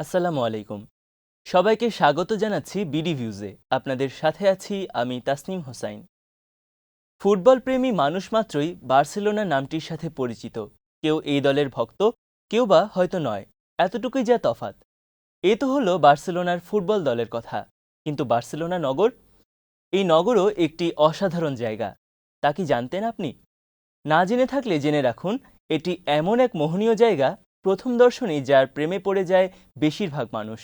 আসসালামু আলাইকুম। সবাইকে স্বাগত জানাচ্ছি বিডি ভিউজে। আপনাদের সাথে আছি আমি তাসনিম হোসাইন। ফুটবল প্রেমী মানুষ মাত্রই বার্সেলোনা নামটির সাথে পরিচিত। কেউ এই দলের ভক্ত, কেউ বা হয়তো নয়। এতটুকুই যা তফাৎ। এ তো হলো বার্সেলোনার ফুটবল দলের কথা। কিন্তু বার্সেলোনা নগর, এই নগরও একটি অসাধারণ জায়গা। তা কি জানতেন আপনি? না জেনে থাকলে জেনে রাখুন, এটি এমন এক মোহনীয় জায়গা, প্রথম দর্শনেই যার প্রেমে পড়ে যায় বেশিরভাগ মানুষ।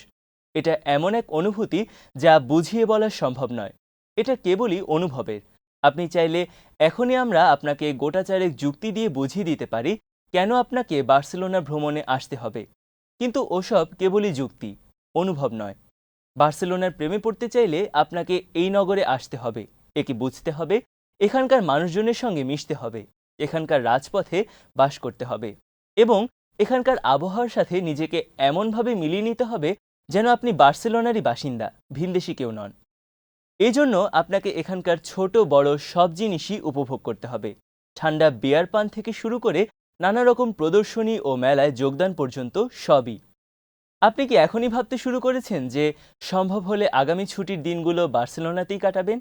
এটা এমন এক অনুভূতি যা বুঝিয়ে বলা সম্ভব নয়। এটা কেবলই অনুভবের। আপনি চাইলে এখনই আমরা আপনাকে গোটা চারেক যুক্তি দিয়ে বুঝিয়ে দিতে পারি কেন আপনাকে বার্সেলোনা ভ্রমণে আসতে হবে। কিন্তু ওসব কেবলই যুক্তি, অনুভব নয়। বার্সেলোনার প্রেমে পড়তে চাইলে আপনাকে এই নগরে আসতে হবে, একে বুঝতে হবে, এখানকার মানুষজনের সঙ্গে মিশতে হবে, এখানকার রাজপথে বাস করতে হবে এবং এখানকার আবহাওয়ার সাথে নিজেকে এমনভাবে মিলিয়ে নিতে হবে যেন আপনি বার্সেলোনারই বাসিন্দা, ভিনদেশি কেউ নন। এই জন্য আপনাকে এখানকার ছোট বড় সব জিনিসই উপভোগ করতে হবে। ঠান্ডা বিয়ার পান থেকে শুরু করে নানা রকম প্রদর্শনী ও মেলায় যোগদান পর্যন্ত সবই। আপনি কি এখনই ভাবতে শুরু করেছেন যে সম্ভব হলে আগামী ছুটির দিনগুলো বার্সেলোনাতেই কাটাবেন?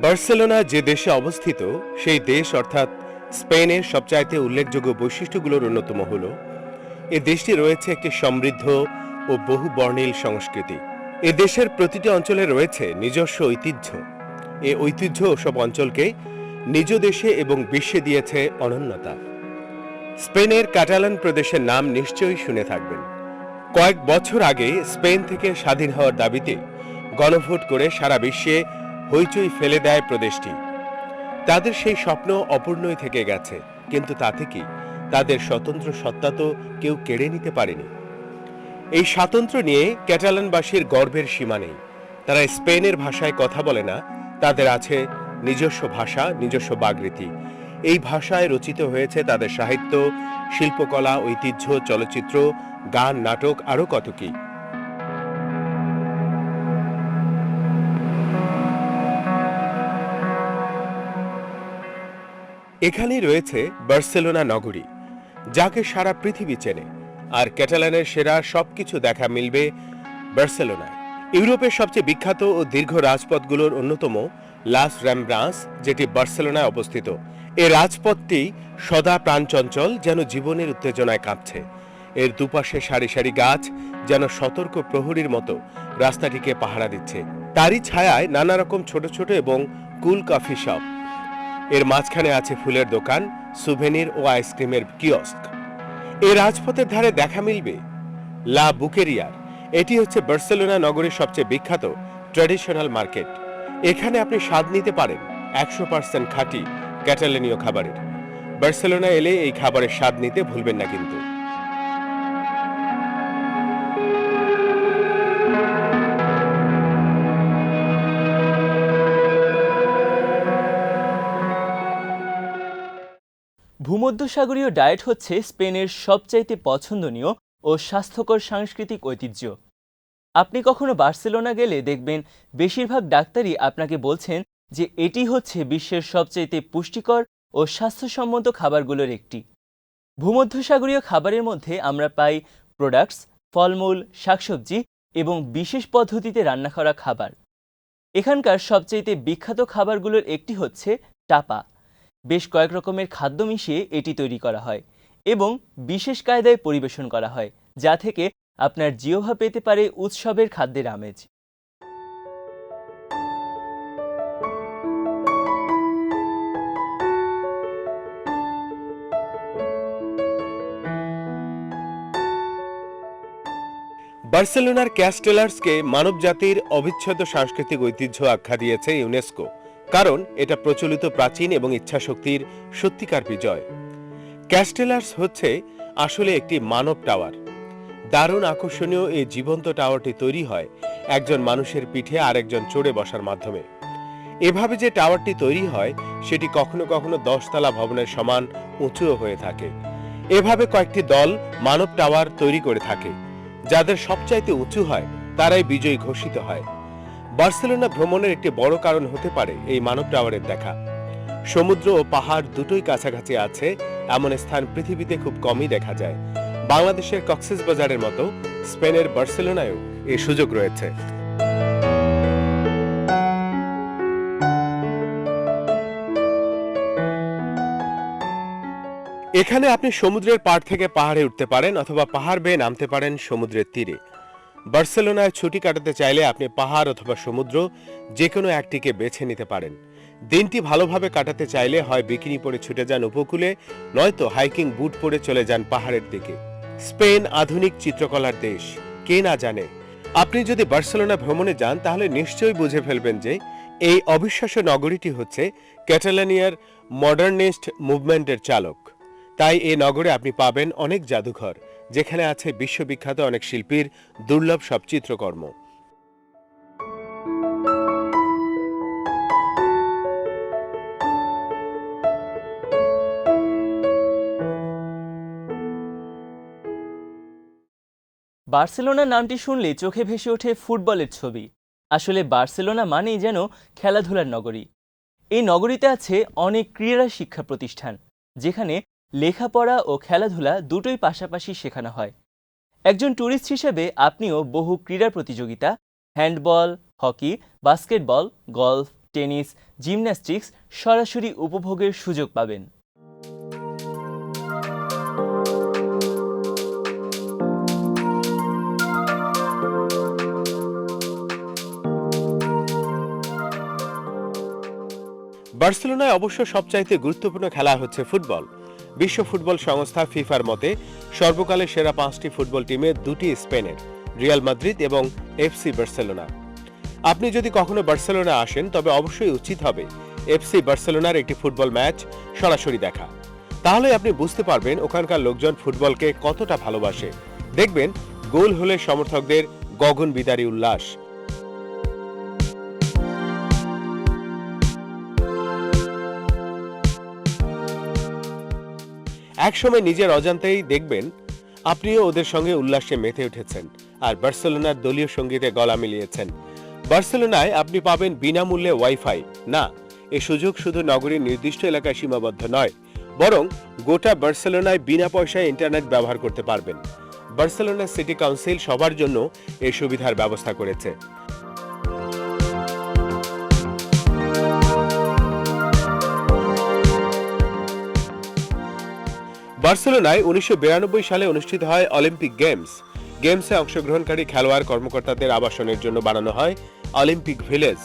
বার্সেলোনা যে দেশে অবস্থিত সেই দেশ অর্থাৎ স্পেনের সবচাইতে উল্লেখযোগ্য বৈশিষ্ট্যগুলোর অন্যতম হল এ দেশটি রয়েছে একটি সমৃদ্ধ ও বহু বর্ণিল সংস্কৃতি। এ দেশের প্রতিটি অঞ্চলে রয়েছে নিজস্ব ঐতিহ্য। এ ঐতিহ্য সব অঞ্চলকে নিজ দেশে এবং বিশ্বে দিয়েছে অনন্যতা। স্পেনের কাটালান প্রদেশের নাম নিশ্চয়ই শুনে থাকবেন। কয়েক বছর আগে স্পেন থেকে স্বাধীন হওয়ার দাবিতে গণভোট করে সারা বিশ্বে হইচই ফেলে দেয় প্রদেশটি। তাদের সেই স্বপ্ন অপূর্ণই থেকে গেছে, কিন্তু তাতে কি তাদের স্বতন্ত্র সত্তা তো কেউ কেড়ে নিতে পারেনি। এই স্বাতন্ত্র্য নিয়ে ক্যাটালানবাসীর গর্বের সীমা নেই। তারা স্পেনের ভাষায় কথা বলে না, তাদের আছে নিজস্ব ভাষা, নিজস্ব বাগরীতি। এই ভাষায় রচিত হয়েছে তাদের সাহিত্য, শিল্পকলা, ঐতিহ্য, চলচ্চিত্র, গান, নাটক, আরও কত কি। এখানেই রয়েছে বার্সেলোনা নগরী, যাকে সারা পৃথিবী চেনে। আর ক্যাটালানের সেরা সবকিছু দেখা মিলবে বার্সেলোনায়। ইউরোপের সবচেয়ে বিখ্যাত ও দীর্ঘ রাজপথগুলোর অন্যতম লাস র্যামব্রাস, যেটি বার্সেলোনায় অবস্থিত। এই রাজপথটি সদা প্রাণচঞ্চল, যেন জীবনের উত্তেজনায় কাঁপছে। এর দুপাশে সারি সারি গাছ যেন সতর্ক প্রহরীর মতো রাস্তাটিকে পাহারা দিচ্ছে। তারই ছায়ায় নানা রকম ছোট ছোট এবং কুল কফি শপ। এর মাঝখানে আছে ফুলের দোকান, সুভেনির ও আইসক্রিমের কিয়স্ক। এই রাজপথের ধারে দেখা মিলবে লা বুকেরিয়ার। এটি হচ্ছে বার্সেলোনা নগরীর সবচেয়ে বিখ্যাত ট্র্যাডিশনাল মার্কেট। এখানে আপনি স্বাদ নিতে পারেন 100% খাঁটি ক্যাটালেনীয় খাবারের। বার্সেলোনা এলে এই খাবারের স্বাদ নিতে ভুলবেন না কিন্তু। ভূমধ্যসাগরীয় ডায়েট হচ্ছে স্পেনের সবচাইতে পছন্দনীয় ও স্বাস্থ্যকর সাংস্কৃতিক ঐতিহ্য। আপনি কখনো বার্সেলোনা গেলে দেখবেন বেশিরভাগ ডাক্তারই আপনাকে বলছেন যে এটি হচ্ছে বিশ্বের সবচাইতে পুষ্টিকর ও স্বাস্থ্যসম্মত খাবারগুলোর একটি। ভূমধ্যসাগরীয় খাবারের মধ্যে আমরা পাই প্রোডাক্টস, ফলমূল, শাকসবজি এবং বিশেষ পদ্ধতিতে রান্না করা খাবার। এখানকার সবচাইতে বিখ্যাত খাবারগুলোর একটি হচ্ছে টাপা। বেশ কয়েক রকমের খাদ্য মিশিয়ে এটি তৈরি করা হয় এবং বিশেষ কায়দায় পরিবেশন করা হয়, যা থেকে আপনার জিহ্বা পেতে পারে উৎসবের খাদ্যের আমেজ। বার্সেলোনার ক্যাস্টেলার্সকে মানবজাতির অবিচ্ছেদ্য সাংস্কৃতিক ঐতিহ্য আখ্যা দিয়েছে ইউনেস্কো, কারণ এটা প্রচলিত প্রাচীন এবং ইচ্ছাশক্তির সত্যিকার বিজয়। ক্যাস্টেলার্স হচ্ছে আসলে একটি মানব টাওয়ার। দারুণ আকর্ষণীয় এই জীবন্ত টাওয়ারটি তৈরি হয় একজন মানুষের পিঠে আরেকজন চড়ে বসার মাধ্যমে। এভাবে যে টাওয়ারটি তৈরি হয় সেটি কখনো কখনো 10 তলা ভবনের সমান উঁচুও হয়ে থাকে। এভাবে কয়েকটি দল মানব টাওয়ার তৈরি করে থাকে। যাদের সবচাইতে উঁচু হয় তারাই বিজয়ী ঘোষিত হয়। বার্সেলোনা ভ্রমণের একটি বড় কারণ হতে পারে এই মানব টাওয়ারের দেখা। সমুদ্র ও পাহাড় দুটোই কাছাকাছি আছে এমন স্থান পৃথিবীতে খুব কমই দেখা যায়। বাংলাদেশের কক্সবাজারের মতো স্পেনের বার্সেলোনায়ও এই সুযোগ রয়েছে। এখানে আপনি সমুদ্রের পাড় থেকে পাহাড়ে উঠতে পারেন অথবা পাহাড় বেয়ে নামতে পারেন সমুদ্রের তীরে। বার্সেলোনায় ছুটি কাটাতে চাইলে আপনি পাহাড় অথবা সমুদ্র যে কোনো একটিকে বেছে নিতে পারেন। দিনটি ভালোভাবে কাটাতে চাইলে হয় বিকিনি পরে ছুটে যান উপকূলে, নয়তো হাইকিং বুট পরে চলে যান পাহাড়ের দিকে। স্পেন আধুনিক চিত্রকলার দেশ, কে না জানে। আপনি যদি বার্সেলোনা ভ্রমণে যান তাহলে নিশ্চয়ই বুঝে ফেলবেন যে এই অবিশ্বাস্য নগরীটি হচ্ছে ক্যাটালানিয়ার মডার্নিস্ট মুভমেন্টের চালক। তাই এই নগরে আপনি পাবেন অনেক জাদুঘর, যেখানে আছে বিশ্ববিখ্যাত অনেক শিল্পীর দুর্লভ সব চিত্রকর্ম। বার্সেলোনা নামটি শুনলে চোখে ভেসে ওঠে ফুটবলের ছবি। আসলে বার্সেলোনা মানেই যেন খেলাধুলার নগরী। এই নগরীতে আছে অনেক ক্রীড়া শিক্ষা প্রতিষ্ঠান, যেখানে লেখাপড়া ও খেলাধুলা দুটোই পাশাপাশি শেখানো হয়। একজন ট্যুরিস্ট হিসেবে আপনিও বহু ক্রীড়া প্রতিযোগিতা, handball, hockey, basketball, golf, tennis, gymnastics সরাসরি উপভোগের সুযোগ পাবেন। বার্সেলোনায় অবশ্য সবচাইতে গুরুত্বপূর্ণ খেলা হচ্ছে ফুটবল। বিশ্ব ফুটবল সংস্থা ফিফার মতে সর্বকালের সেরা 5টি ফুটবল টিমে 2টি স্পেনের, রিয়াল মাদ্রিদ এবং এফসি বার্সেলোনা। আপনি যদি কখনো বার্সেলোনা আসেন তবে অবশ্যই উচিত হবে এফসি বার্সেলোনার একটি ফুটবল ম্যাচ সরাসরি দেখা। তাহলে আপনি বুঝতে পারবেন ওখানকার লোকজন ফুটবলকে কতটা ভালোবাসে। দেখবেন গোল হলে সমর্থকদের গগন বিদারী উল্লাস। একসময় নিজের অজান্তেই দেখবেন আপনিও ওদের সঙ্গে উল্লাসে মেতে উঠেছেন আর বার্সেলোনার দলীয় সঙ্গীতে গলা মিলিয়েছেন। বার্সেলোনায় আপনি পাবেন বিনামূল্যে ওয়াইফাই। না, এই সুযোগ শুধু নগরীর নির্দিষ্ট এলাকায় সীমাবদ্ধ নয়, বরং গোটা বার্সেলোনায় বিনা পয়সায় ইন্টারনেট ব্যবহার করতে পারবেন। বার্সেলোনা সিটি কাউন্সিল সবার জন্য এই সুবিধার ব্যবস্থা করেছে। বার্সেলোনায় 1992 সালে অনুষ্ঠিত হয় অলিম্পিক গেমসে অংশগ্রহণকারী খেলোয়াড় কর্মকর্তাদের আবাসনের জন্য বানানো হয় অলিম্পিক ভিলেজ।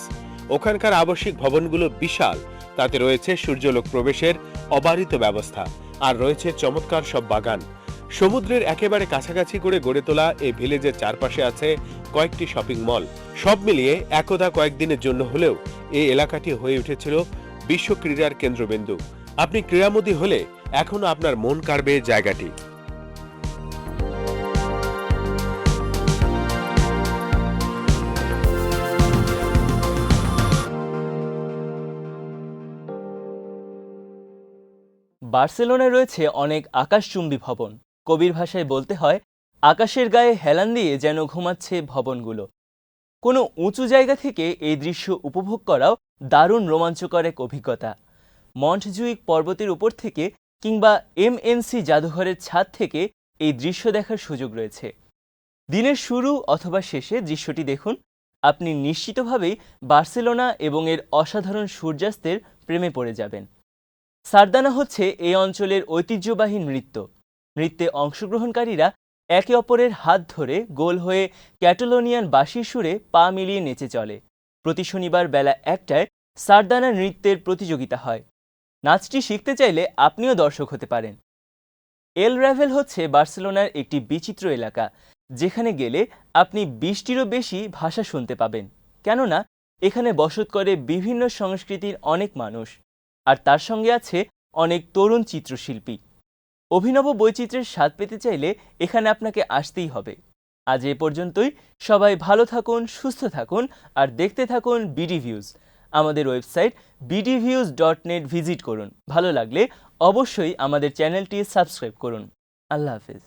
ওখানকার আবাসিক ভবনগুলো বিশাল, তাতে রয়েছে সূর্যলোক প্রবেশের অবারিত ব্যবস্থা আর রয়েছে চমৎকার সব বাগান। সমুদ্রের একেবারে কাছাকাছি করে গড়ে তোলা এই ভিলেজের চারপাশে আছে কয়েকটি শপিং মল। সব মিলিয়ে একদা কয়েকদিনের জন্য হলেও এই এলাকাটি হয়ে উঠেছিল বিশ্ব ক্রীড়ার কেন্দ্রবিন্দু। আপনি ক্রীড়ামোদী হলে এখনো আপনার মন কাড়বে জায়গাটি। বার্সেলোনায় রয়েছে অনেক আকাশচুম্বী ভবন। কবির ভাষায় বলতে হয়, আকাশের গায়ে হেলান দিয়ে যেন ঘুমাচ্ছে ভবনগুলো। কোনো উঁচু জায়গা থেকে এই দৃশ্য উপভোগ করাও দারুণ রোমাঞ্চকর এক অভিজ্ঞতা। মন্টজুইক পর্বতের উপর থেকে কিংবা এমএনসি জাদুঘরের ছাদ থেকে এই দৃশ্য দেখার সুযোগ রয়েছে। দিনের শুরু অথবা শেষে দৃশ্যটি দেখুন, আপনি নিশ্চিতভাবেই বার্সেলোনা এবং এর অসাধারণ সূর্যাস্তের প্রেমে পড়ে যাবেন। সারদানা হচ্ছে এই অঞ্চলের ঐতিহ্যবাহী নৃত্য। নৃত্যে অংশগ্রহণকারীরা একে অপরের হাত ধরে গোল হয়ে ক্যাটালোনিয়ান বাঁশির সুরে পা মিলিয়ে নেচে চলে। প্রতি শনিবার বেলা 1টায় সারদানা নৃত্যের প্রতিযোগিতা হয়। নাচটি শিখতে চাইলে আপনিও দর্শক হতে পারেন। এল রাভেল হচ্ছে বার্সেলোনার একটি বিচিত্র এলাকা, যেখানে গেলে আপনি 20টিরও বেশি ভাষা শুনতে পাবেন। কেননা এখানে বসত করে বিভিন্ন সংস্কৃতির অনেক মানুষ, আর তার সঙ্গে আছে অনেক তরুণ চিত্রশিল্পী। অভিনব বৈচিত্র্যের স্বাদ পেতে চাইলে এখানে আপনাকে আসতেই হবে। আজ এ পর্যন্তই। সবাই ভালো থাকুন, সুস্থ থাকুন আর দেখতে থাকুন বিডি ভিউজ। আমাদের ওয়েবসাইট bdviews.net ভিজিট করুন। ভালো লাগলে অবশ্যই আমাদের চ্যানেলটি সাবস্ক্রাইব করুন। আল্লাহ হাফেজ।